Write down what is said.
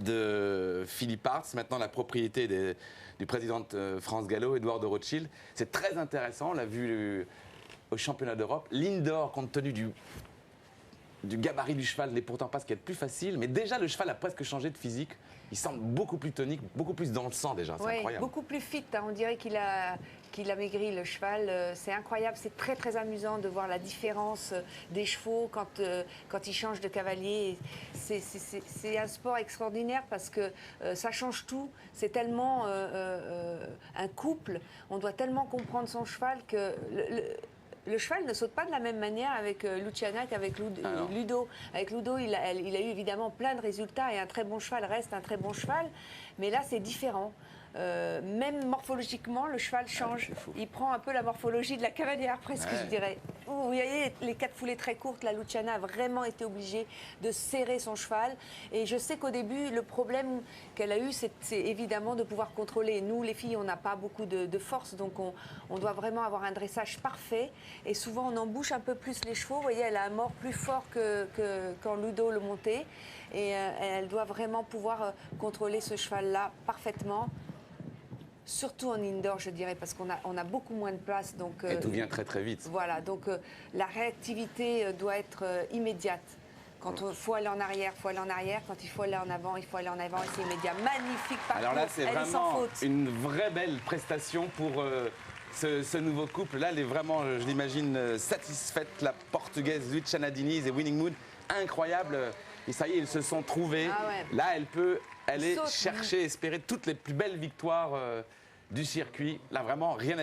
de Philippe Artz, maintenant la propriété du président de France Gallo, Édouard de Rothschild. C'est très intéressant, on l'a vu au championnat d'Europe. L'indoor, compte tenu du gabarit du cheval, n'est pourtant pas ce qu'il y a de plus facile, mais déjà le cheval a presque changé de physique. Il semble beaucoup plus tonique, beaucoup plus dans le sang déjà, c'est incroyable. Beaucoup plus fit, hein. On dirait qu'il a maigri le cheval, c'est incroyable, c'est très très amusant de voir la différence des chevaux quand ils changent de cavalier. C'est un sport extraordinaire parce que ça change tout, c'est tellement un couple, on doit tellement comprendre son cheval que... Le cheval ne saute pas de la même manière avec Luciana qu'avec Ludo. Avec Ludo, il a eu évidemment plein de résultats et un très bon cheval reste un très bon cheval. Mais là, c'est différent. Même morphologiquement, le cheval change. Il prend un peu la morphologie de la cavalière, presque, je dirais. Vous voyez, les 4 foulées très courtes, la Luciana a vraiment été obligée de serrer son cheval. Et je sais qu'au début, le problème qu'elle a eu, c'est évidemment de pouvoir contrôler. Nous, les filles, on n'a pas beaucoup de force, donc on doit vraiment avoir un dressage parfait. Et souvent, on embouche un peu plus les chevaux. Vous voyez, elle a un mort plus fort que quand Ludo le montait. Et elle doit vraiment pouvoir contrôler ce cheval-là parfaitement. Surtout en indoor, je dirais, parce qu'on a beaucoup moins de place. Donc, et tout vient très très vite. Voilà, donc la réactivité doit être immédiate. Quand il faut aller en arrière, il faut aller en arrière. Quand il faut aller en avant, il faut aller en avant. Et c'est immédiat. Magnifique parcours. Alors là, c'est vraiment faute. une vraie belle prestation pour ce nouveau couple. Là, elle est vraiment, je l'imagine, satisfaite. La portugaise Luciana Diniz et Winning Moon, incroyable. Et ça y est, ils se sont trouvés. Ah ouais. Là, elle peut aller chercher, espérer toutes les plus belles victoires du circuit. Là, vraiment, rien à dire.